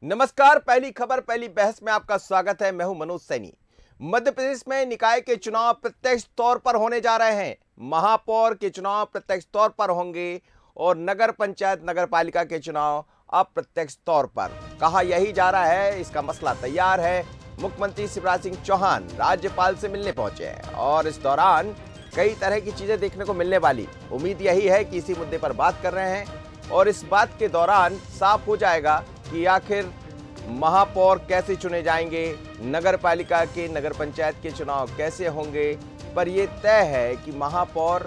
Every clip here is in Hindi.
नमस्कार। पहली खबर पहली बहस में आपका स्वागत है। मैं हूं मनोज सैनी। मध्य प्रदेश में निकाय के चुनाव प्रत्यक्ष तौर पर होने जा रहे हैं। महापौर के चुनाव प्रत्यक्ष तौर पर होंगे और नगर पंचायत नगर पालिका के चुनाव अप्रत्यक्ष तौर पर। कहा यही जा रहा है, इसका मसला तैयार है। मुख्यमंत्री शिवराज सिंह चौहान राज्यपाल से मिलने पहुंचे हैं और इस दौरान कई तरह की चीजें देखने को मिलने वाली। उम्मीद यही है कि इसी मुद्दे पर बात कर रहे हैं और इस बात के दौरान साफ हो जाएगा कि आखिर महापौर कैसे चुने जाएंगे, नगर पालिका के नगर पंचायत के चुनाव कैसे होंगे। पर यह तय है कि महापौर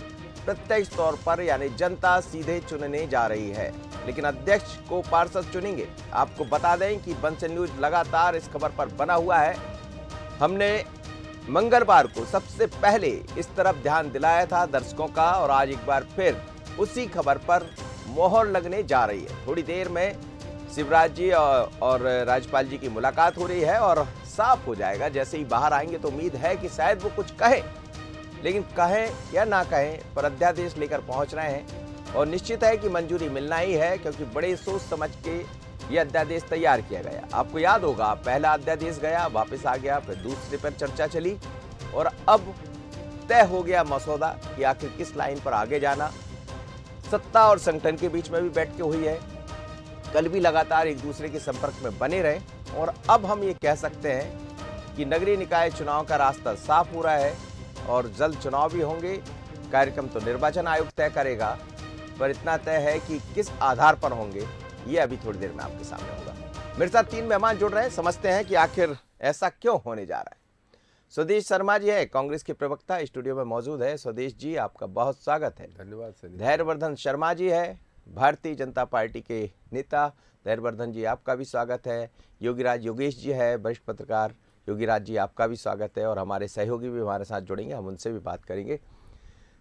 प्रत्यक्ष तौर पर यानी जनता सीधे चुनने जा रही है, लेकिन अध्यक्ष को पार्षद चुनेंगे। आपको बता दें कि बंसल न्यूज लगातार इस खबर पर बना हुआ है। हमने मंगलवार को सबसे पहले इस तरफ ध्यान दिलाया था दर्शकों का और आज एक बार फिर उसी खबर पर मोहर लगने जा रही है। थोड़ी देर में शिवराज जी और राज्यपाल जी की मुलाकात हो रही है और साफ हो जाएगा। जैसे ही बाहर आएंगे तो उम्मीद है कि शायद वो कुछ कहें, लेकिन कहें या ना कहें पर अध्यादेश लेकर पहुंच रहे हैं और निश्चित है कि मंजूरी मिलना ही है, क्योंकि बड़े सोच समझ के ये अध्यादेश तैयार किया गया। आपको याद होगा, पहला अध्यादेश गया, वापस आ गया, फिर दूसरे पर चर्चा चली और अब तय हो गया मसौदा कि आखिर किस लाइन पर आगे जाना। सत्ता और संगठन के बीच में भी बैठकें हुई है, कल भी लगातार एक दूसरे के संपर्क में बने रहे और अब हम ये कह सकते हैं कि नगरीय निकाय चुनाव का रास्ता साफ हो रहा है और जल्द चुनाव भी होंगे। कार्यक्रम तो निर्वाचन आयोग तय करेगा, पर इतना तय है कि किस आधार पर होंगे ये अभी थोड़ी देर में आपके सामने होगा। मेरे साथ 3 मेहमान जुड़ रहे हैं, समझते हैं कि आखिर ऐसा क्यों होने जा रहा है। स्वदेश शर्मा जी है, कांग्रेस के प्रवक्ता, स्टूडियो में मौजूद है। स्वदेश जी, आपका बहुत स्वागत है। धन्यवाद सर। धैर्यवर्धन शर्मा जी है, भारतीय जनता पार्टी के नेता। धैर्यवर्धन जी, आपका भी स्वागत है। योगीराज योगेश जी है, वरिष्ठ पत्रकार। योगीराज जी, आपका भी स्वागत है और हमारे सहयोगी भी हमारे साथ जुड़ेंगे, हम उनसे भी बात करेंगे।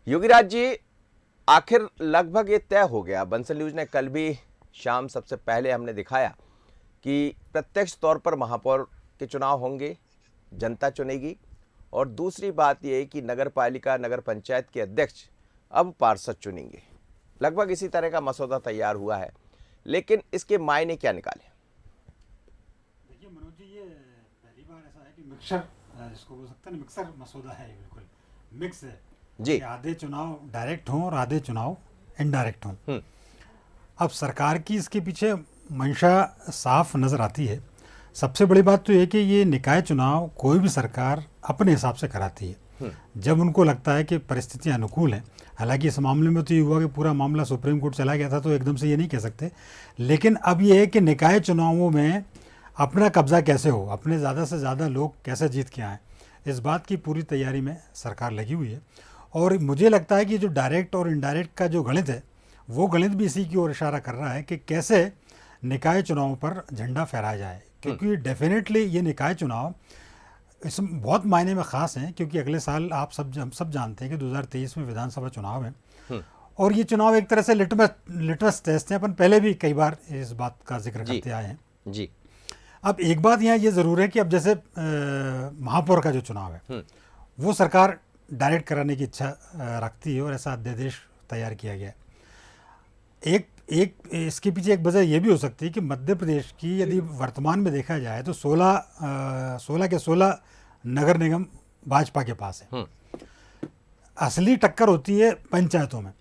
योगीराज जी, आखिर लगभग ये तय हो गया, बंसल न्यूज ने कल भी शाम सबसे पहले हमने दिखाया कि प्रत्यक्ष तौर पर महापौर के चुनाव होंगे, जनता चुनेगी। और दूसरी बात यह कि नगर पालिका नगर पंचायत के अध्यक्ष अब पार्षद चुनेंगे। लगभग इसी तरह का मसौदा तैयार हुआ है, लेकिन इसके मायने क्या निकाले? देखिए मनोज जी, ये पहली बार ऐसा है कि मिक्सर, जिसको बोल सकते हैं ना, मिक्सर मसौदा है। बिल्कुल मिक्स है जी। आधे चुनाव डायरेक्ट हों और आधे चुनाव इनडायरेक्ट हों। अब सरकार की इसके पीछे मंशा साफ नज़र आती है। सबसे बड़ी बात तो ये कि ये निकाय चुनाव कोई भी सरकार अपने हिसाब से कराती है जब उनको लगता है कि परिस्थितियां अनुकूल हैं। हालांकि इस मामले में तो ये हुआ कि पूरा मामला सुप्रीम कोर्ट चला गया था, तो एकदम से ये नहीं कह सकते। लेकिन अब ये है कि निकाय चुनावों में अपना कब्जा कैसे हो, अपने ज़्यादा से ज़्यादा लोग कैसे जीत के आएँ, इस बात की पूरी तैयारी में सरकार लगी हुई है। और मुझे लगता है कि जो डायरेक्ट और इनडायरेक्ट का जो गणित है, वो गणित भी इसी की ओर इशारा कर रहा है कि कैसे निकाय चुनाव पर झंडा फहराया जाए। क्योंकि डेफिनेटली ये निकाय चुनाव इसमें बहुत मायने में ख़ास हैं, क्योंकि अगले साल हम सब जानते हैं कि 2023 में विधानसभा चुनाव है और ये चुनाव एक तरह से लिटमस टेस्ट है। अपन पहले भी कई बार इस बात का जिक्र करते आए हैं जी। अब एक बात यहाँ ये ज़रूर है कि अब जैसे महापौर का जो चुनाव है वो सरकार डायरेक्ट कराने की इच्छा रखती है और ऐसा अध्यादेश तैयार किया गया है। एक इसके पीछे एक वजह यह भी हो सकती है कि मध्य प्रदेश की यदि वर्तमान में देखा जाए तो 16 के 16 नगर निगम भाजपा के पास है। असली टक्कर होती है पंचायतों में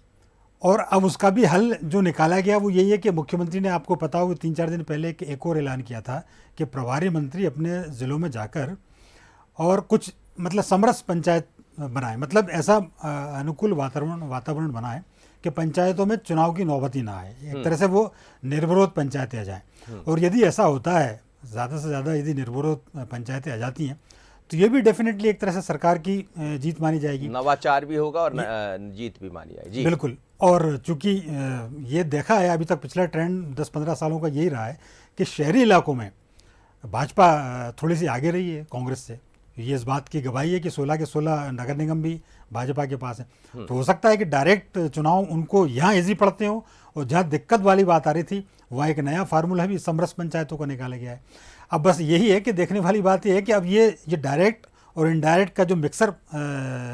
और अब उसका भी हल जो निकाला गया वो यही है कि मुख्यमंत्री ने, आपको पता हो, 3-4 दिन पहले एक और ऐलान किया था कि प्रभारी मंत्री अपने ज़िलों में जाकर और कुछ मतलब समरस पंचायत बनाए, मतलब ऐसा अनुकूल वातावरण बनाए कि पंचायतों में चुनाव की नौबत ही ना आए। एक तरह से वो निर्विरोध पंचायतें आ जाएं। और यदि ऐसा होता है, ज़्यादा से ज़्यादा यदि निर्विरोध पंचायतें आ जाती हैं, तो ये भी डेफिनेटली एक तरह से सरकार की जीत मानी जाएगी। नवाचार भी होगा और जीत भी मानी जाएगी। बिल्कुल। और चूंकि ये देखा है अभी तक पिछला ट्रेंड 10-15 सालों का यही रहा है कि शहरी इलाकों में भाजपा थोड़ी सी आगे रही है कांग्रेस से। ये इस बात की गवाही है कि 16 के 16 नगर निगम भी भाजपा के पास है। तो हो सकता है कि डायरेक्ट चुनाव उनको यहाँ ईजी पड़ते हो और जहाँ दिक्कत वाली बात आ रही थी वहाँ एक नया फार्मूला भी समरस पंचायतों को निकाला गया है। अब बस यही है कि देखने वाली बात यह है कि अब ये डायरेक्ट और इनडायरेक्ट का जो मिक्सर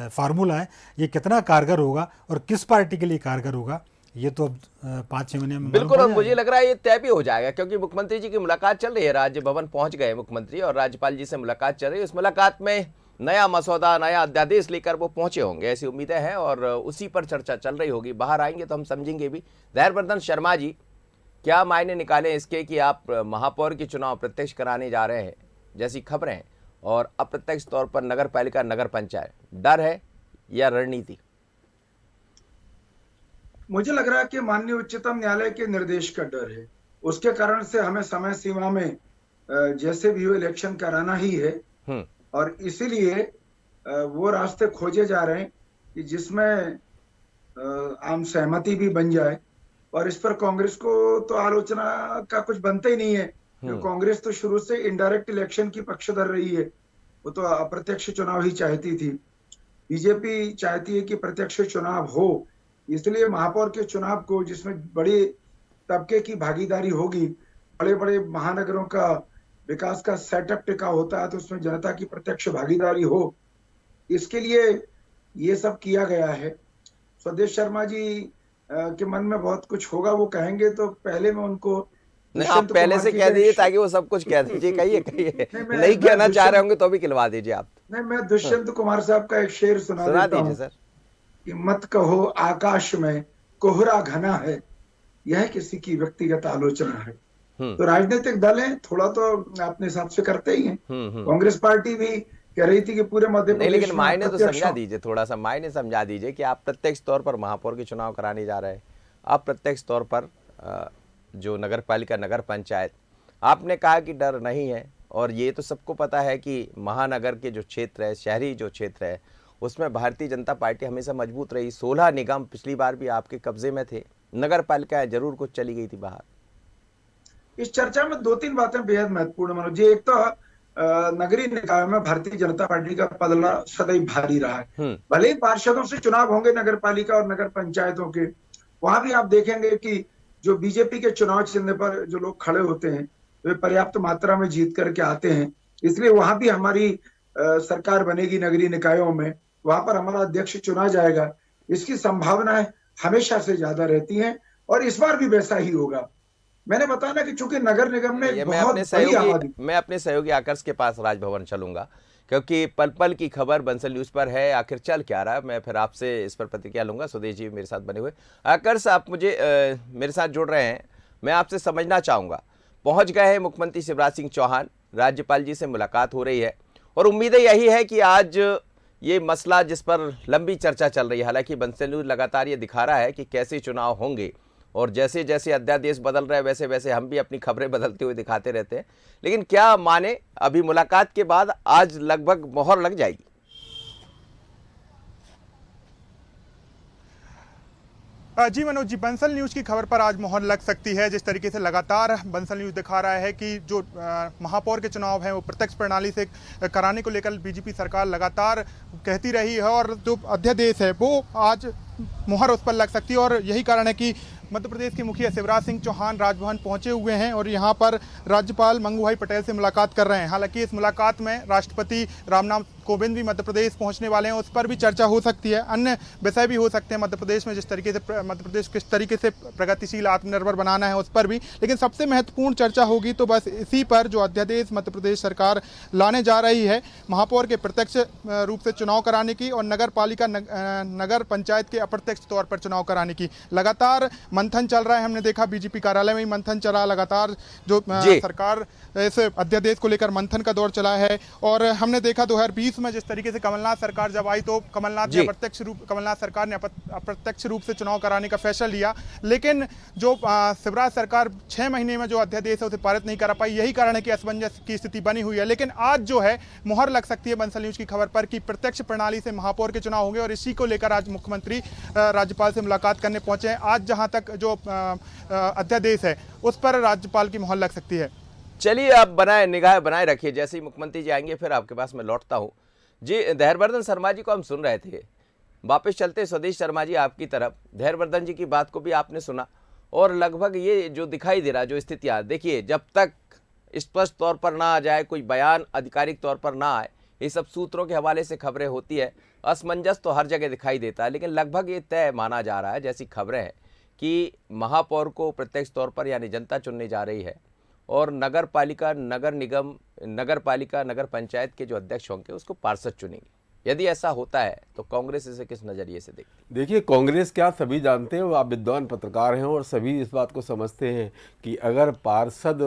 फार्मूला है ये कितना कारगर होगा और किस पार्टी के लिए कारगर होगा, ये तो अब 5-6 महीने में मालूम बिल्कुल, पड़ और मुझे जाएगा। लग रहा है ये तय भी हो जाएगा, क्योंकि मुख्यमंत्री जी की मुलाकात चल रही है, राज्य भवन पहुंच गए मुख्यमंत्री और राज्यपाल जी से मुलाकात चल रही है। उस मुलाकात में नया मसौदा, नया अध्यादेश लेकर वो पहुंचे होंगे, ऐसी उम्मीदें हैं और उसी पर चर्चा चल रही होगी। बाहर आएंगे तो हम समझेंगे भी। धैर्यवर्धन शर्मा जी, क्या मायने निकाले इसके कि आप महापौर के चुनाव प्रत्यक्ष कराने जा रहे हैं जैसी खबरें हैं, और अप्रत्यक्ष तौर पर नगर पालिका, नगर पंचायत, डर है या रणनीति? मुझे लग रहा है कि माननीय उच्चतम न्यायालय के निर्देश का डर है। उसके कारण से हमें समय सीमा में जैसे भी हो इलेक्शन कराना ही है, और इसीलिए वो रास्ते खोजे जा रहे हैं कि जिसमें आम सहमति भी बन जाए। और इस पर कांग्रेस को तो आलोचना का कुछ बनता ही नहीं है, क्योंकि कांग्रेस तो शुरू से इनडायरेक्ट इलेक्शन की पक्षधर रही है, वो तो अप्रत्यक्ष चुनाव ही चाहती थी। बीजेपी चाहती है कि प्रत्यक्ष चुनाव हो, इसलिए महापौर के चुनाव को, जिसमें बड़े तबके की भागीदारी होगी, बड़े बड़े महानगरों का विकास का सेटअप टिका होता है, तो उसमें जनता की प्रत्यक्ष भागीदारी हो, इसके लिए ये सब किया गया है। स्वदेश शर्मा जी के मन में बहुत कुछ होगा, वो कहेंगे तो पहले मैं उनको नहीं, आप पहले से कह दीजिए ताकि वो सब कुछ कह दीजिए। कहिए कहिए, नहीं कहना चाह रहे होंगे तो भी खिलवा दीजिए आप। नहीं, मैं दुष्यंत कुमार साहब का एक शेर सुना देता हूं सर कि मत कहो आकाश में कोहरा घना है, यह किसी की व्यक्तिगत आलोचना है। तो राजनीतिक दल है, थोड़ा तो अपने हिसाब से करते ही हैं। कांग्रेस पार्टी भी कह रही थी कि पूरे मध्य प्रदेश में, लेकिन मायने तो समझा दीजिए, थोड़ा सा मायने समझा दीजिए कि आप प्रत्यक्ष तौर पर महापौर के चुनाव कराने जा रहे हैं, अप्रत्यक्ष तौर पर जो नगर पालिका, नगर पंचायत, आपने कहा कि डर नहीं है, और ये तो सबको पता है कि महानगर के जो क्षेत्र है, शहरी जो क्षेत्र है, उसमें भारतीय जनता पार्टी हमेशा मजबूत रही। 16 निगम पिछली बार भी आपके कब्जे में थे, नगर पालिकाएं जरूर कुछ चली गई थी बाहर। इस चर्चा में 2-3 बातें बेहद महत्वपूर्ण मानो जी। एक तो नगरीय निकाय में भारतीय जनता पार्टी का पलड़ा सदैव भारी रहा है। भले ही पार्षदों से चुनाव होंगे नगर पालिका और नगर पंचायतों के, वहां भी आप देखेंगे कि जो बीजेपी के चुनाव चिन्ह पर जो लोग खड़े होते हैं वे पर्याप्त मात्रा में जीत करके आते हैं, इसलिए वहां भी हमारी सरकार बनेगी नगरीय निकायों में, वहां पर हमारा अध्यक्ष चुना जाएगा, इसकी संभावनाएं हमेशा से ज्यादा रहती हैं, और इस बार भी वैसा ही होगा। मैंने बताया ना कि चूंकि नगर निगम में मैं अपने सहयोगी आकर्ष के पास राजभवन चलूंगा, क्योंकि पल पल की खबर बंसल न्यूज पर है, आखिर चल क्या रहा है, मैं फिर आपसे इस पर प्रतिक्रिया लूंगा। स्वदेश जी मेरे साथ बने हुए। आकर्ष, आप मुझे मेरे साथ जुड़ रहे हैं, मैं आपसे समझना चाहूँगा, पहुँच गए हैं मुख्यमंत्री शिवराज सिंह चौहान, राज्यपाल जी से मुलाकात हो रही है, और उम्मीदें यही है कि आज ये मसला जिस पर लंबी चर्चा चल रही है, हालांकि बंसल न्यूज लगातार ये दिखा रहा है कि कैसे चुनाव होंगे, और जैसे जैसे अध्यादेश बदल रहे हैं वैसे वैसे हम भी अपनी खबरें बदलते हुए दिखाते रहते हैं, लेकिन क्या माने, अभी मुलाकात के बाद आज लगभग मोहर लग जाएगी? जी मनोज जी, बंसल न्यूज़ की खबर पर आज मोहर लग सकती है। जिस तरीके से लगातार बंसल न्यूज़ दिखा रहा है कि जो महापौर के चुनाव हैं वो प्रत्यक्ष प्रणाली से कराने को लेकर बीजेपी सरकार लगातार कहती रही है, और जो अध्यादेश है वो आज मोहर उस पर लग सकती है। और यही कारण है कि मध्य प्रदेश के मुखिया शिवराज सिंह चौहान राजभवन पहुंचे हुए हैं और यहां पर राज्यपाल मंगू पटेल से मुलाकात कर रहे हैं। हालांकि इस मुलाकात में राष्ट्रपति रामनाथ कोविंद भी मध्य प्रदेश पहुंचने वाले हैं, उस पर भी चर्चा हो सकती है। अन्य विषय भी हो सकते हैं मध्य प्रदेश में, जिस तरीके से मध्य प्रदेश किस तरीके से प्रगतिशील आत्मनिर्भर बनाना है उस पर भी, लेकिन सबसे महत्वपूर्ण चर्चा होगी तो बस इसी पर, जो अध्यादेश मध्य प्रदेश सरकार लाने जा रही है महापौर के प्रत्यक्ष रूप से चुनाव कराने की और नगर पालिका नगर पंचायत के अप्रत्यक्ष तौर पर चुनाव कराने की। लगातार मंथन चल रहा है, हमने देखा बीजेपी कार्यालय में ही मंथन चला लगातार, जो सरकार इस अध्यादेश को लेकर मंथन का दौर चला है। और हमने देखा 2020 में जिस तरीके से कमलनाथ सरकार जब आई तो कमलनाथ सरकार ने अप्रत्यक्ष रूप से चुनाव कराने का फैसला लिया, लेकिन जो शिवराज सरकार 6 महीने में जो अध्यादेश है उसे पारित नहीं करा पाई। यही कारण है कि असमंजस की स्थिति बनी हुई है। लेकिन आज जो है मोहर लग सकती है बंसल न्यूज की खबर पर कि प्रत्यक्ष प्रणाली से महापौर के चुनाव होंगे, और इसी को लेकर आज मुख्यमंत्री राज्यपाल से मुलाकात करने पहुंचे हैं। आज जहां तक जो अध्यादेश है उस पर राज्यपाल की मोहर लग सकती है। चलिए, आप निगाह बनाए रखिए, जैसे ही मुख्यमंत्री जी आएंगे फिर आपके पास मैं लौटता हूं। जी, धैर्यवर्धन शर्मा जी को हम सुन रहे थे, वापस चलते स्वदेश शर्मा जी आपकी तरफ। धैर्यवर्धन जी की बात को भी आपने सुना, और लगभग ये जो दिखाई दे रहा जो स्थितियां, देखिए जब तक स्पष्ट तौर पर ना आ जाए, कोई बयान आधिकारिक तौर पर ना आए, ये सब सूत्रों के हवाले से खबरें होती है, असमंजस तो हर जगह दिखाई देता है, लेकिन लगभग ये तय माना जा रहा है जैसी खबरें हैं कि महापौर को प्रत्यक्ष तौर पर यानी जनता चुनने जा रही है और नगर पालिका, नगर निगम, नगर पालिका, नगर पंचायत के जो अध्यक्ष होंगे उसको पार्षद चुनेंगे। यदि ऐसा होता है तो कांग्रेस इसे किस नजरिए से देखती है? देखिए, कांग्रेस क्या सभी जानते हैं, वो आप विद्वान पत्रकार हैं और सभी इस बात को समझते हैं कि अगर पार्षद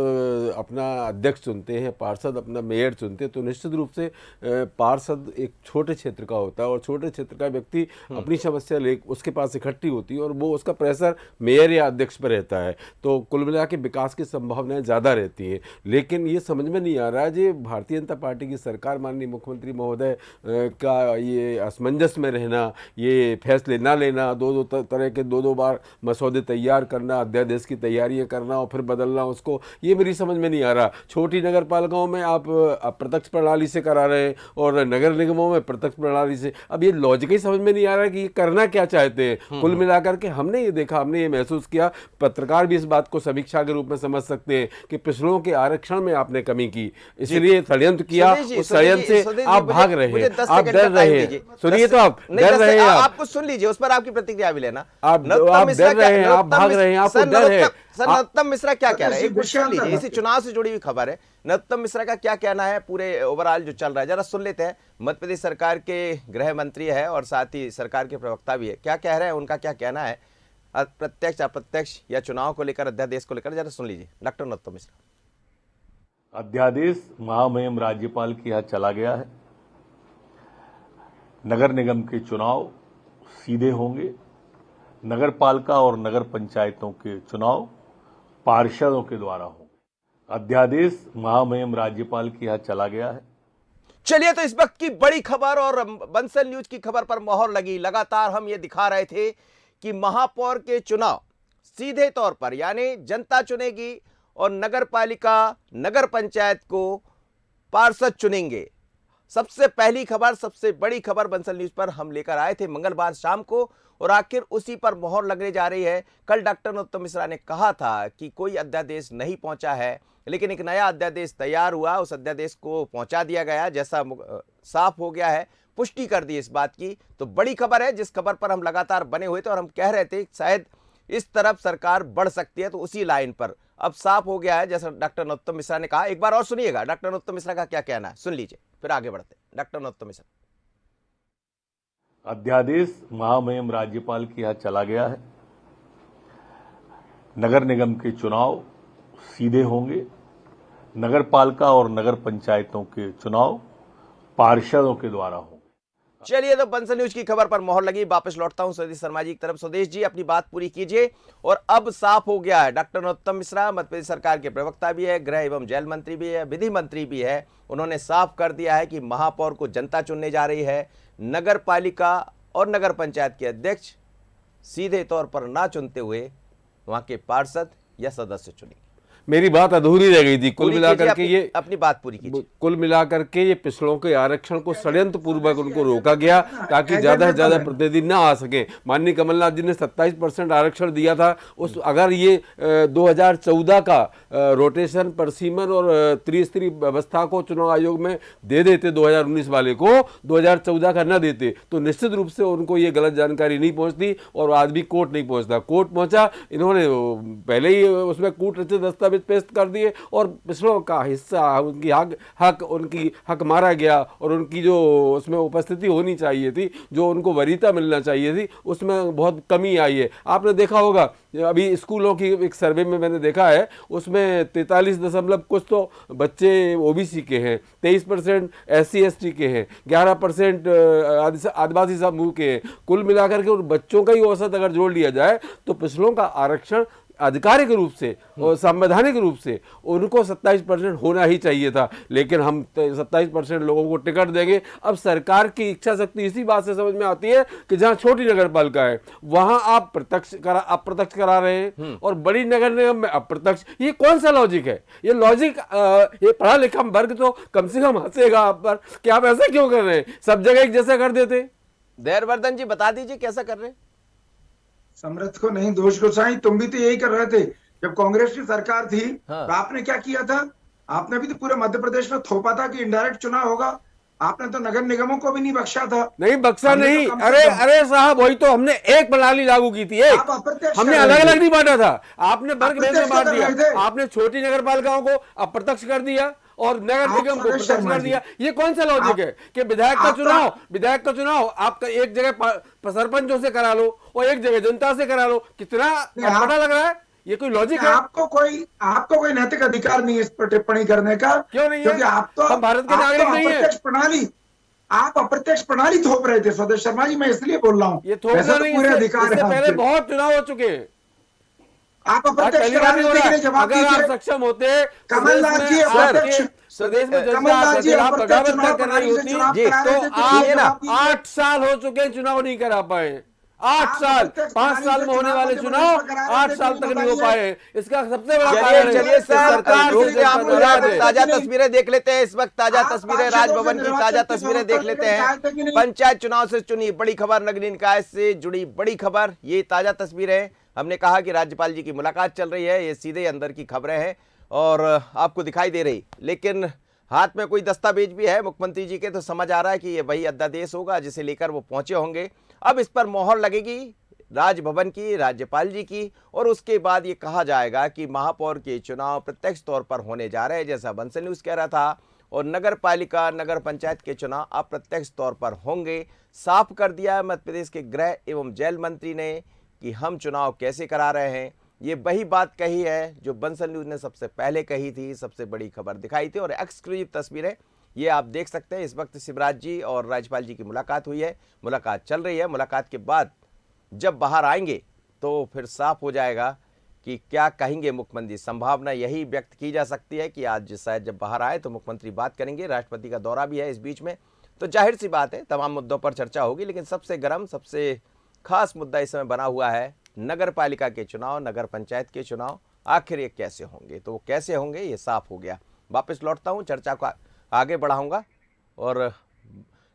अपना अध्यक्ष चुनते हैं, पार्षद अपना मेयर चुनते हैं, तो निश्चित रूप से पार्षद एक छोटे क्षेत्र का होता है और छोटे क्षेत्र का व्यक्ति अपनी समस्या ले उसके पास इकट्ठी होती है और वो उसका प्रेशर मेयर या अध्यक्ष पर रहता है, तो कुल मिला के विकास की संभावनाएं ज़्यादा रहती हैं। लेकिन ये समझ में नहीं आ रहा है, ये भारतीय जनता पार्टी की सरकार, माननीय मुख्यमंत्री महोदय का ये असमंजस में रहना, ये फैसले ना लेना, दो तरह के दो बार मसौदे तैयार करना, अध्यादेश की तैयारियां करना और फिर बदलना उसको, ये मेरी समझ में नहीं आ रहा। छोटी नगर पालिकाओं में आप अप्रत्यक्ष प्रणाली से करा रहे हैं और नगर निगमों में प्रत्यक्ष प्रणाली से। अब ये लॉजिक ही समझ में नहीं आ रहा कि ये करना क्या चाहते हैं। कुल मिलाकर के हमने ये देखा, हमने ये महसूस किया, पत्रकार भी इस बात को समीक्षा के रूप में समझ सकते हैं कि पिछड़ों के आरक्षण में आपने कमी की, इसलिए षड्यंत्र किया, उस षड्यंत्र से आप भाग रहे हैं, आप डर रहे हैं। सुनिए, तो आप डर रहे हैं, आप कुछ सुन लीजिए, उस पर आपकी प्रतिक्रिया भी लेना। आप डर रहे हैं, आप भाग रहे हैं, आपको डर है। सर, नरोत्तम मिश्रा क्या कह रहे हैं? एक कुछ सुन लीजिए, इसी चुनाव से जुड़ी हुई खबर है। नरोत्तम मिश्रा का क्या कहना है पूरे ओवरऑल जो चल रहा है, जरा सुन लेते हैं। मध्य प्रदेश सरकार के गृह मंत्री है और साथ ही सरकार के प्रवक्ता भी है, क्या कह रहे हैं, उनका क्या कहना है प्रत्यक्ष अप्रत्यक्ष या चुनाव को लेकर, अध्यादेश को लेकर, जरा सुन लीजिए डॉक्टर नरोत्तम मिश्रा। अध्यादेश महामहिम राज्यपाल के यहाँ चला गया है। नगर निगम के चुनाव सीधे होंगे, नगर पालिका और नगर पंचायतों के चुनाव पार्षदों के द्वारा होंगे। अध्यादेश महामहिम राज्यपाल के यहाँ चला गया है। चलिए, तो इस वक्त की बड़ी खबर और बंसल न्यूज की खबर पर मोहर लगी। लगातार हम ये दिखा रहे थे कि महापौर के चुनाव सीधे तौर पर यानी जनता चुनेगी और नगर पालिका, नगर पंचायत को पार्षद चुनेंगे। सबसे पहली खबर, सबसे बड़ी खबर बंसल न्यूज पर हम लेकर आए थे मंगलवार शाम को और आखिर उसी पर मोहर लगने जा रही है। कल डॉक्टर नरोत्तम मिश्रा ने कहा था कि कोई अध्यादेश नहीं पहुंचा है, लेकिन एक नया अध्यादेश तैयार हुआ, उस अध्यादेश को पहुंचा दिया गया, जैसा साफ हो गया है, पुष्टि कर दी इस बात की। तो बड़ी खबर है, जिस खबर पर हम लगातार बने हुए थे और हम कह रहे थे शायद इस तरफ सरकार बढ़ सकती है, तो उसी लाइन पर अब साफ हो गया है, जैसा डॉक्टर नरोत्तम मिश्रा ने कहा। एक बार और सुनिएगा डॉक्टर नरोत्तम मिश्रा का क्या कहना है, सुन लीजिए, फिर आगे बढ़ते हैं। डॉक्टर नरोत्तम मिश्रा। अध्यादेश महामहिम राज्यपाल के यहाँ चला गया है। नगर निगम के चुनाव सीधे होंगे, नगर पालिका और नगर पंचायतों के चुनाव पार्षदों के द्वारा होंगे। चलिए, तो बंसल न्यूज की खबर पर मोहर लगी। वापस लौटता हूं स्वदेश शर्मा जी की तरफ। स्वदेश जी, अपनी बात पूरी कीजिए। और अब साफ हो गया है, डॉक्टर नरोत्तम मिश्रा मध्य प्रदेश सरकार के प्रवक्ता भी है, गृह एवं जेल मंत्री भी है, विधि मंत्री भी है, उन्होंने साफ कर दिया है कि महापौर को जनता चुनने जा रही है। नगर पालिका और नगर पंचायत के अध्यक्ष सीधे तौर पर ना चुनते हुए वहां के पार्षद या सदस्य चुनेंगे। मेरी बात अधूरी रह गई थी। कुल मिलाकर के ये अपनी बात पूरी कीजिए। कुल मिलाकर के ये पिछड़ों के आरक्षण को षड्यंत्र पूर्वक उनको रोका गया ताकि ज्यादा से ज्यादा प्रतिनिधि ना आ सके। माननीय कमलनाथ जी ने 27% आरक्षण दिया था। उस अगर ये 2014 का रोटेशन, परसीमन और त्रिस्तरीय व्यवस्था को चुनाव आयोग में दे देते 2019 वाले को, 2014 का न देते, तो निश्चित रूप से उनको ये गलत जानकारी नहीं पहुंचती और आज भी कोर्ट नहीं पहुंचता। कोर्ट पहुंचा, इन्होंने पहले ही उसमें कूट रचित दस्तावेज पेश कर दिए और पिछड़ों का हिस्सा, उनकी हक मारा गया और उनकी जो उसमें उपस्थिति होनी चाहिए थी, जो उनको वरीयता मिलना चाहिए थी, उसमें बहुत कमी आई है। आपने देखा होगा अभी स्कूलों की एक सर्वे में मैंने देखा है, उसमें 43 कुछ तो बच्चे ओबीसी के हैं, 23% SC ST के हैं, 11% आदिवासी समूह के हैं। कुल मिलाकर के उन बच्चों का ही औसत अगर जोड़ लिया जाए तो पिछड़ों का आरक्षण आधिकारिक रूप से और संवैधानिक रूप से उनको 27% होना ही चाहिए था। लेकिन हम 27% लोगों को टिकट देंगे। अब सरकार की इच्छा शक्ति इसी बात से समझ में आती है कि जहां छोटी नगर पालिका है वहां आप अप्रत्यक्ष करा रहे हैं और बड़ी नगर निगम में अप्रत्यक्ष। ये कौन सा लॉजिक है? ये लॉजिक ये पढ़ा लिखा वर्ग तो कम से कम हंसेगा आप पर कि आप ऐसा क्यों कर रहे हैं? सब जगह एक जैसा कर देते। देरवर्धन जी, बता दीजिए कैसा कर रहे हैं? समर्थ को नहीं, दोष को साईं। तुम भी तो यही कर रहे थे जब कांग्रेस की सरकार थी। हाँ। तो आपने क्या किया था? आपने भी तो पूरे मध्य प्रदेश में थोपा था कि इनडायरेक्ट चुनाव होगा। आपने तो नगर निगमों को भी नहीं बख्शा था। नहीं बक्सा हमने तो नहीं, कम से अरे कम- अरे साहब वही तो हमने एक प्रणाली लागू की थी, एक आप अप्रत्यक्ष हमने कर अलग रहे अलग थे। नहीं बांटा था। आपने वर्ग भेद में अप्रत्यक्ष बांट कर दिया, रहे थे। आपने छोटी नगर पालिकाओं को अप्रत्यक्ष कर दिया और नगर आप निगम को सुरेश प्रत्यक्ष शर्मा कर जी, दिया। ये कौन सा लॉजिक आप- है कि विधायक का चुनाव आप एक जगह सरपंचों से करा लो और एक जगह जनता से करा लो? कितना आप- पता लग रहा है? ये कोई लॉजिक है? आपको कोई नैतिक अधिकार नहीं है इस पर टिप्पणी करने का। क्यों नहीं है? क्योंकि हम भारत के नागरिक नहीं है। आप अप्रत्यक्ष प्रणाली थोप रहे थे स्वदेश शर्मा जी, मैं इसलिए बोल रहा हूँ। ये थोपना वैसे तो नहीं, पूरे इससे अधिकार है पहले आपके। बहुत चुनाव हो चुके हैं। आप आज अप्रत्यक्ष पहली बार नहीं हो कराने के रहा। लिए जवाब अगर आप दीजिए। सक्षम होते, कमलनाथ जी प्रदेश में जनता कमलनाथ जी आप अप्रत्यक्ष बगावत चुनाव कर रही प्रणाली से होती चुनाव जी, करा रहे तो थे, आप ये जवाब दीजिए। 8 साल हो चुके हैं चुनाव नहीं करा पाए। 8 साल, 5 साल में होने वाले चुनाव 8 साल तक नहीं हो पाए। इसका सबसे बड़ा कारण है चलिए सर, सरकार रोक से दे आपको जनता जरा नाराज है। ताजा तस्वीरें देख लेते हैं। इस वक्त ताजा आप तस्वीरें पार्षदों राजभवन से की निर्वाचन ताजा की तस्वीरें व्यवस्था देख लेते लेकर हैं। जाए थे कि नहीं? पंचायत चुनाव से चुनी बड़ी खबर, नगरीय निकाय से जुड़ी बड़ी खबर, ये ताजा तस्वीरें। हमने कहा कि राज्यपाल जी की मुलाकात चल रही है, ये सीधे अंदर की खबरें हैं और आपको दिखाई दे रही, लेकिन हाथ में कोई दस्तावेज भी है मुख्यमंत्री जी के, तो समझ आ रहा है कि ये वही अध्यादेश होगा जिसे लेकर वो पहुंचे होंगे। अब इस पर मोहर लगेगी राजभवन की, राज्यपाल जी की, और उसके बाद ये कहा जाएगा कि महापौर के चुनाव प्रत्यक्ष तौर पर होने जा रहे हैं, जैसा बंसल न्यूज़ कह रहा था, और नगर पालिका नगर पंचायत के चुनाव अप्रत्यक्ष तौर पर होंगे। साफ कर दिया है मध्य प्रदेश के गृह एवं जेल मंत्री ने कि हम चुनाव कैसे करा रहे हैं। ये वही बात कही है जो बंसल न्यूज़ ने सबसे पहले कही थी, सबसे बड़ी खबर दिखाई थी। और एक्सक्लूसिव तस्वीरें ये आप देख सकते हैं। इस वक्त शिवराज जी और राज्यपाल जी की मुलाकात हुई है, मुलाकात चल रही है। मुलाकात के बाद जब बाहर आएंगे तो फिर साफ हो जाएगा कि क्या कहेंगे मुख्यमंत्री। संभावना यही व्यक्त की जा सकती है कि आज शायद जब बाहर आए तो मुख्यमंत्री बात करेंगे। राष्ट्रपति का दौरा भी है इस बीच में, तो जाहिर सी बात है तमाम मुद्दों पर चर्चा होगी। लेकिन सबसे गर्म, सबसे खास मुद्दा इस समय बना हुआ है नगर पालिका के चुनाव, नगर पंचायत के चुनाव आखिर ये कैसे होंगे। तो वो कैसे होंगे ये साफ हो गया। वापस लौटता हूँ, चर्चा को आगे बढ़ाऊंगा और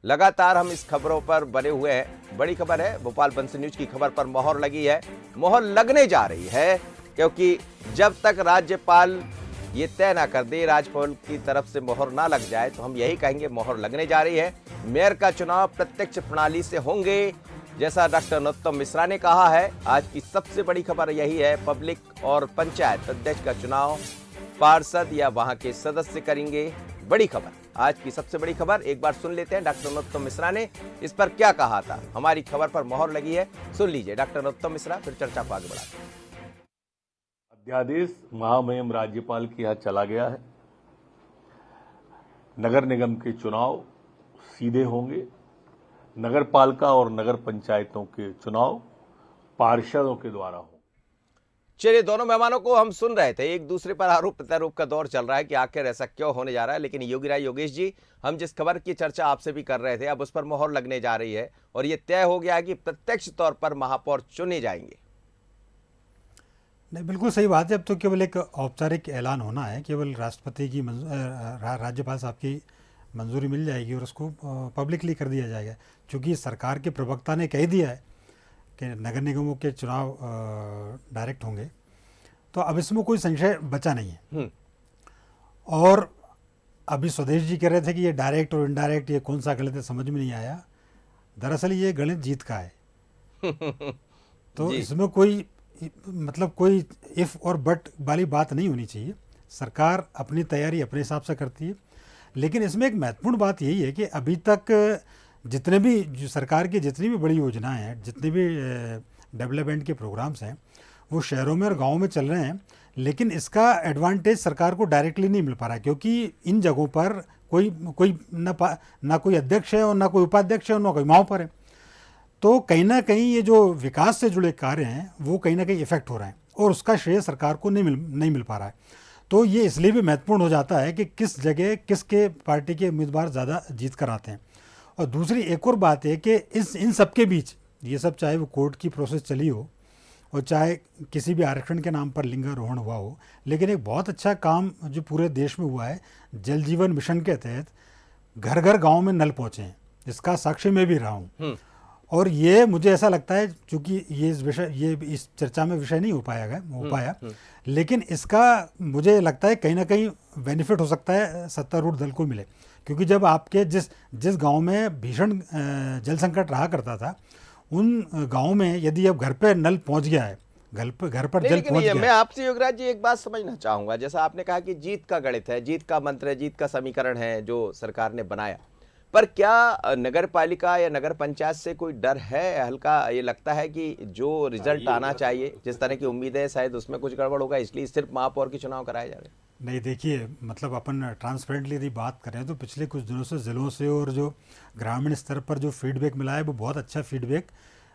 लगातार हम इस खबरों पर बने हुए हैं। बड़ी खबर है, भोपाल बंसल न्यूज की खबर पर मोहर लगी है, मोहर लगने जा रही है, क्योंकि जब तक राज्यपाल ये तय ना कर दे, राज्यपाल की तरफ से मोहर ना लग जाए, तो हम यही कहेंगे मोहर लगने जा रही है। मेयर का चुनाव प्रत्यक्ष प्रणाली से होंगे, जैसा डॉक्टर नरोत्तम मिश्रा ने कहा है। आज की सबसे बड़ी खबर यही है, पब्लिक और पंचायत अध्यक्ष का चुनाव पार्षद या वहां के सदस्य करेंगे। बड़ी खबर, आज की सबसे बड़ी खबर, एक बार सुन लेते हैं डॉक्टर नरोत्तम मिश्रा ने इस पर क्या कहा था। हमारी खबर पर मोहर लगी है, सुन लीजिए डॉक्टर नरोत्तम मिश्रा, फिर चर्चा को आगे बढ़ाते हैं। अध्यादेश महामहिम राज्यपाल के यहाँ चला गया है। नगर निगम के चुनाव सीधे होंगे। नगर पालिका और नगर पंचायतों के चुनाव पार्षदों के द्वारा होंगे। चलिए, दोनों मेहमानों को हम सुन रहे थे, एक दूसरे पर आरोप प्रत्यारोप का दौर चल रहा है कि आखिर ऐसा क्यों होने जा रहा है। लेकिन योगेश जी, हम जिस खबर की चर्चा आपसे भी कर रहे थे, अब उस पर मोहर लगने जा रही है और ये तय हो गया है कि प्रत्यक्ष तौर पर महापौर चुने जाएंगे। नहीं, बिल्कुल सही बात है। अब तो केवल एक औपचारिक ऐलान होना है, केवल राष्ट्रपति की राज्यपाल साहब की मंजूरी मिल जाएगी और उसको पब्लिकली कर दिया जाएगा। क्योंकि सरकार के प्रवक्ता ने कह दिया है कि नगर निगमों के चुनाव डायरेक्ट होंगे, तो अब इसमें कोई संशय बचा नहीं है। और अभी स्वदेश जी कह रहे थे कि ये डायरेक्ट और इनडायरेक्ट ये कौन सा गणित है, समझ में नहीं आया। दरअसल ये गणित जीत का है। तो इसमें कोई मतलब कोई इफ़ और बट वाली बात नहीं होनी चाहिए। सरकार अपनी तैयारी अपने हिसाब से करती है। लेकिन इसमें एक महत्वपूर्ण बात यही है कि अभी तक जितने भी जो सरकार की जितनी भी बड़ी योजनाएं हैं, जितने भी डेवलपमेंट के प्रोग्राम्स हैं, वो शहरों में और गाँव में चल रहे हैं। लेकिन इसका एडवांटेज सरकार को डायरेक्टली नहीं मिल पा रहा है, क्योंकि इन जगहों पर कोई ना कोई अध्यक्ष है और ना कोई उपाध्यक्ष है और ना कोई महापौर है। तो कहीं ना कहीं ये जो विकास से जुड़े कार्य हैं वो कहीं ना कहीं इफेक्ट हो रहे हैं और उसका श्रेय सरकार को नहीं मिल पा रहा है। तो ये इसलिए भी महत्वपूर्ण हो जाता है कि किस जगह किसके पार्टी के उम्मीदवार ज़्यादा जीत कर आते हैं। और दूसरी एक और बात है कि इन सब के बीच ये सब, चाहे वो कोर्ट की प्रोसेस चली हो और चाहे किसी भी आरक्षण के नाम पर लिंगारोहण हुआ हो, लेकिन एक बहुत अच्छा काम जो पूरे देश में हुआ है, जल जीवन मिशन के तहत घर घर गाँव में नल पहुँचे हैं, जिसका साक्षी मैं भी रहा हूँ। और ये मुझे ऐसा लगता है, चूंकि ये इस चर्चा में विषय नहीं हो पाया, लेकिन इसका मुझे लगता है कहीं ना कहीं बेनिफिट हो सकता है सत्तारूढ़ दल को मिले, क्योंकि जब आपके जिस गांव में भीषण जल संकट रहा करता था, उन गांव में यदि अब घर पे नल पहुंच गया है, घर पर जल पहुंच गया, मैं आपसे योगराज जी एक बात समझना चाहूंगा। जैसा आपने कहा कि जीत का गणित है, जीत का मंत्र है, जीत का समीकरण है जो सरकार ने बनाया, पर क्या नगर पालिका या नगर पंचायत से कोई डर है? हल्का ये लगता है कि जो रिजल्ट आना चाहिए, जिस तरह की उम्मीदें हैं, शायद उसमें कुछ गड़बड़ होगा, इसलिए सिर्फ महापौर के चुनाव कराए जा रहे हैं। नहीं, देखिए, मतलब अपन ट्रांसपेरेंटली यदि बात करें तो पिछले कुछ दिनों से जिलों से और जो ग्रामीण स्तर पर जो फीडबैक मिला है वो बहुत अच्छा फीडबैक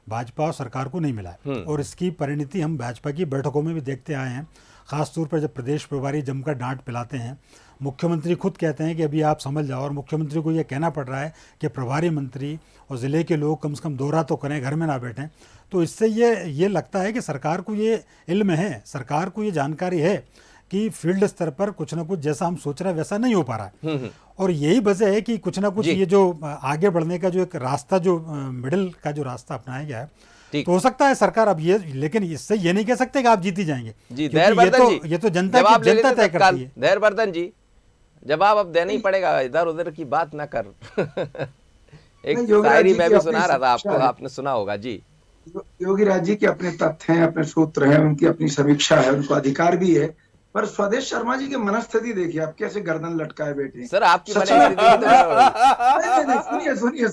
भाजपा और सरकार को नहीं मिला है, और इसकी परिणति हम भाजपा की बैठकों में भी देखते आए हैं। खासतौर पर जब प्रदेश प्रभारी जमकर डांट पिलाते हैं, मुख्यमंत्री खुद कहते हैं कि अभी आप समझ जाओ, और मुख्यमंत्री को यह कहना पड़ रहा है कि प्रभारी मंत्री और ज़िले के लोग कम से कम दौरा तो करें, घर में ना बैठें। तो इससे ये लगता है कि सरकार को ये इल्म है, सरकार को ये जानकारी है कि फील्ड स्तर पर कुछ ना कुछ जैसा हम सोच रहे हैं वैसा नहीं हो पा रहा है, और यही वजह है कि कुछ ना कुछ ये जो आगे बढ़ने का जो एक रास्ता, जो मिडिल का जो रास्ता अपनाया गया है, तो हो सकता है सरकार अब ये, लेकिन इससे ये नहीं कह सकते कि आप जीती जाएंगे जी। ये तो जनता तय करती है। धैर्यवर्धन जी, जवाब अब देना ही पड़ेगा, इधर उधर की बात ना कर। एक शायरी मैं भी सुना रहा था आपको, आपने सुना होगा जी। योगी राज जी के अपने तथ्य हैं, अपने सूत्र हैं, उनकी अपनी समीक्षा है, उनको अधिकार भी है, पर स्वदेश शर्मा जी की मनस्थिति देखिए, आप कैसे गर्दन लटकाए बैठे। सर आपकी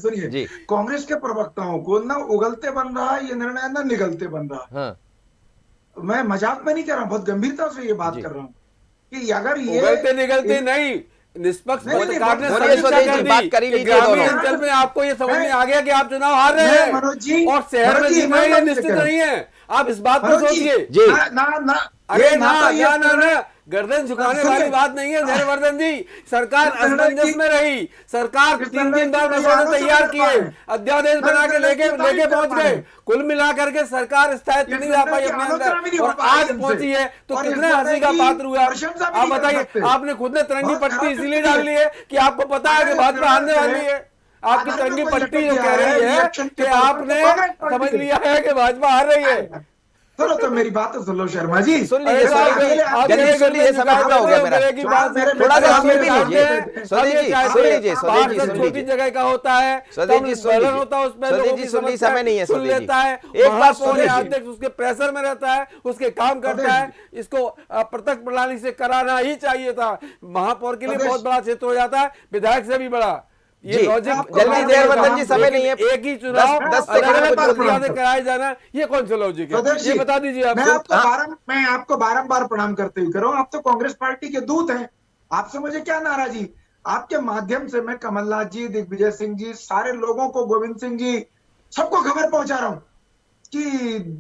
सुनिए, कांग्रेस के प्रवक्ताओं को ना उगलते बन रहा है ये निर्णय, ना निगलते बन रहा है। हाँ। मैं मजाक में नहीं कर रहा हूँ, बहुत गंभीरता से ये बात कर रहा हूँ कि अगर ये उगलते निगलते नहीं, निष्पक्ष पत्रकार ने बात करी ली ग्रामीण अंचल में आपको ये समझ में आ गया कि आप चुनाव हार रहे हैं, और शहर में जीतना ये निश्चित नहीं है। आप इस बात को सोचिए। अरे ना, गर्दन झुकाने वाली बात नहीं है धैर्यवर्धन जी। सरकार असमंजस में रही, सरकार 3 दिन बाद मसौदे तैयार किए, अध्यादेश बना के लेके पहुंच गए, कुल मिलाकर के सरकार स्थायित्व नहीं ला पाई अपने अंदर, और आज पहुंची है तो कितने हंसी का पात्र हुआ। आप बताइए, आपने खुद ने तिरंगी पट्टी इसीलिए डाल ली है कि आपको पता है कि भाजपा हारने वाली है। आपकी तिरंगी पट्टी जो कह रही है कि आपने समझ लिया है कि भाजपा हार रही है। सुनो तो मेरी बात तो सुन लो शर्मा जी, सुन लीजिए, समय पूरा हो गया मेरा, थोड़ा सा सुन भी लीजिए। स्वदेश जी छोटी जगह का होता है, स्वदेश जी सुन लीजिए, समय नहीं है, सुन लेता है, एक बात अध्यक्ष उसके प्रेशर में रहता है, उसके काम करता है। इसको प्रत्यक्ष प्रणाली से कराना ही चाहिए था। महापौर के लिए बहुत बड़ा क्षेत्र हो जाता है, विधायक से भी बड़ा। ये लॉजिक जल्दी धैर्यवर्धन जी, समय नहीं है, एक ही चुनाव 10 सेकंड में कराया जाना, ये कौन सा लॉजिक है? ये बता दीजिए आप। मैं आपको बारंबार प्रणाम करते हुए करूँ, आप तो कांग्रेस पार्टी के दूत हैं, आपसे मुझे क्या नाराजी। आपके माध्यम से मैं कमलनाथ जी, दिग्विजय सिंह जी, सारे लोगों को, गोविंद सिंह जी, सबको खबर पहुंचा रहा हूं कि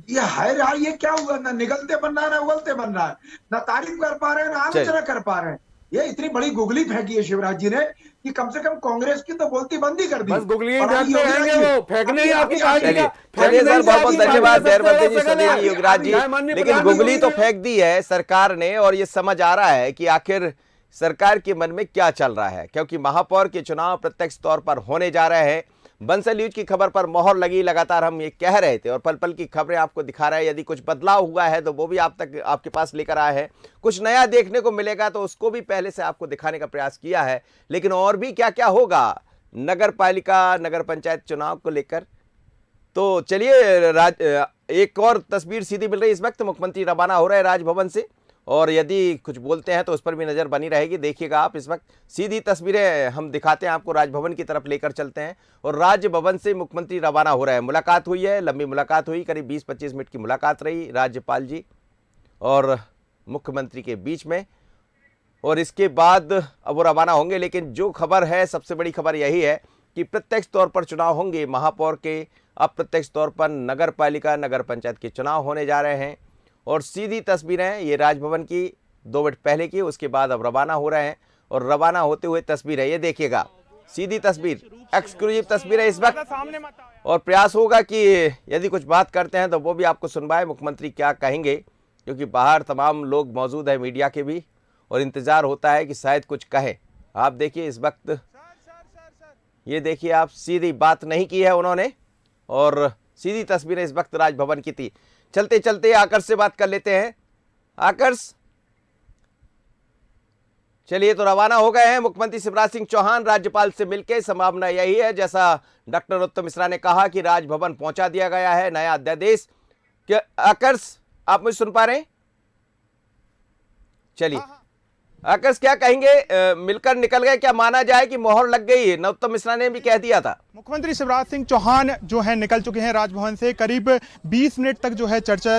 ये हाय रहा, ये क्या हुआ, ना निगलते बन रहा है, ना उगलते बन रहा है, ना तारीफ कर पा रहे हैं, ना आलोचना कर पा रहे हैं। ये इतनी बड़ी गुगली फेंकी है शिवराज जी ने कि कम से कम कांग्रेस की तो बोलती बंद ही कर दी। बस गुगली जानते हैं वो, फेंकने ही आपकी पार्टी का। सर बहुत बहुत धन्यवाद धैर्यवर्धन जी, सुनिए योगराज जी, लेकिन गुगली तो फेंक दी है सरकार ने, और ये समझ आ रहा है कि आखिर सरकार के मन में क्या चल रहा है, क्योंकि महापौर के चुनाव प्रत्यक्ष तौर पर होने जा रहे हैं। बंसल न्यूज की खबर पर मोहर लगी, लगातार हम ये कह रहे थे और पल पल की खबरें आपको दिखा रहे हैं। यदि कुछ बदलाव हुआ है तो वो भी आप तक, आपके पास लेकर आया है। कुछ नया देखने को मिलेगा तो उसको भी पहले से आपको दिखाने का प्रयास किया है। लेकिन और भी क्या क्या होगा नगर पालिका, नगर पंचायत चुनाव को लेकर, तो चलिए एक और तस्वीर सीधी मिल रही है इस वक्त। मुख्यमंत्री रवाना हो रहे हैं राजभवन से, और यदि कुछ बोलते हैं तो उस पर भी नज़र बनी रहेगी। देखिएगा आप, इस वक्त सीधी तस्वीरें हम दिखाते हैं आपको, राजभवन की तरफ लेकर चलते हैं, और राजभवन से मुख्यमंत्री रवाना हो रहे हैं। मुलाकात हुई है, लंबी मुलाकात हुई, करीब 20-25 मिनट की मुलाकात रही राज्यपाल जी और मुख्यमंत्री के बीच में, और इसके बाद अब वो रवाना होंगे। लेकिन जो खबर है, सबसे बड़ी खबर यही है कि प्रत्यक्ष तौर पर चुनाव होंगे महापौर के, अप्रत्यक्ष तौर पर नगर पालिका, नगर पंचायत के चुनाव होने जा रहे हैं। और सीधी तस्वीरें ये राजभवन की 2 मिनट पहले की, उसके बाद अब रवाना हो रहे हैं, और रवाना होते हुए तस्वीर है, ये देखिएगा, सीधी तस्वीर, एक्सक्लूसिव तस्वीर है इस वक्त। और प्रयास होगा कि यदि कुछ बात करते हैं तो वो भी आपको सुनवाए, मुख्यमंत्री क्या कहेंगे, क्योंकि बाहर तमाम लोग मौजूद है, मीडिया के भी, और इंतजार होता है कि शायद कुछ कहे। आप देखिए इस वक्त, ये देखिए आप, सीधी बात नहीं की है उन्होंने, और सीधी तस्वीरें इस वक्त राजभवन की थी। चलते चलते आकर्ष से बात कर लेते हैं। आकर्ष, चलिए तो रवाना हो गए हैं मुख्यमंत्री शिवराज सिंह चौहान राज्यपाल से मिलकर। संभावना यही है जैसा डॉक्टर नरोत्तम मिश्रा ने कहा कि राजभवन पहुंचा दिया गया है नया अध्यादेश। क्या आकर्ष आप मुझे सुन पा रहे हैं? चलिए आकर्ष, क्या कहेंगे? मिलकर निकल गए, क्या माना जाए कि मोहर लग गई है? नरोत्तम मिश्रा ने भी कह दिया था। मुख्यमंत्री शिवराज सिंह चौहान जो है निकल चुके हैं राजभवन से। करीब 20 मिनट तक जो है चर्चा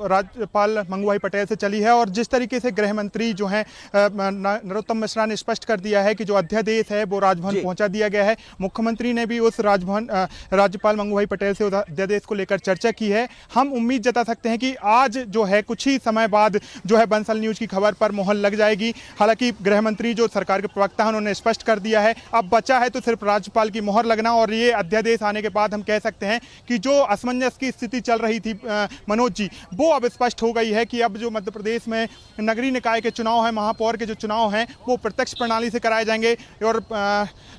राज्यपाल मंगू भाई पटेल से चली है और जिस तरीके से गृह मंत्री जो है नरोत्तम मिश्रा ने स्पष्ट कर दिया है कि जो अध्यादेश है वो राजभवन पहुंचा दिया गया है। मुख्यमंत्री ने भी उस राज्यपाल मंगू भाई पटेल से अध्यादेश को लेकर चर्चा की है। हम उम्मीद जता सकते हैं कि आज जो है कुछ ही समय बाद जो है बंसल न्यूज की खबर पर मोहर लग जाएगी। हालांकि गृह मंत्री जो सरकार के प्रवक्ता हैं उन्होंने स्पष्ट कर दिया है अब बचा है तो सिर्फ राज्यपाल की मोहर लगना। और ये अध्यादेश आने के बाद हम कह सकते हैं कि जो असमंजस की स्थिति चल रही थी मनोज जी, वो अब स्पष्ट हो गई है कि अब जो मध्य प्रदेश में नगरीय निकाय के चुनाव है, महापौर के जो चुनाव हैं वो प्रत्यक्ष प्रणाली से कराए जाएंगे और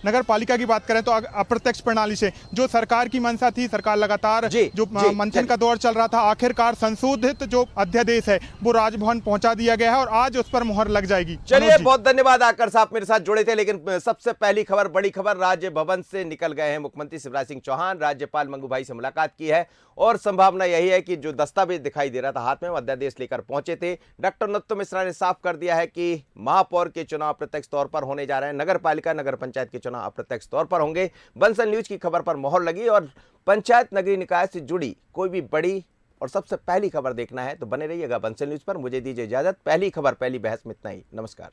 नगर पालिका की बात करें तो अप्रत्यक्ष प्रणाली से। जो सरकार की मंशा थी, सरकार लगातार जो मंथन का दौर चल रहा था, आखिरकार संशोधित जो अध्यादेश है वो राजभवन पहुंचा दिया गया है और आज उस पर मोहर लग जाएगी। चलिए बहुत धन्यवाद आकर्ष, आप मेरे साथ जुड़े थे। लेकिन सबसे पहली खबर, बड़ी खबर, राजभवन से निकल गए हैं मुख्यमंत्री शिवराज सिंह चौहान। राज्यपाल मंगू भाई से मुलाकात की है और संभावना यही है कि जो दस्तावेज दिखाई दे रहा था हाथ में, वो अध्यादेश लेकर पहुंचे थे। डॉक्टर नरोत्तम मिश्रा ने साफ कर दिया है कि महापौर के चुनाव प्रत्यक्ष तौर पर होने जा रहे हैं, नगर पालिका नगर पंचायत के चुनाव अप्रत्यक्ष तौर पर होंगे। बंसल न्यूज की खबर पर मोहर लगी और पंचायत नगरीय निकाय से जुड़ी कोई भी बड़ी और सबसे पहली खबर देखना है तो बने रहिएगा बंसल न्यूज पर। मुझे दीजिए इजाजत। पहली खबर, पहली बहस में इतना ही। नमस्कार।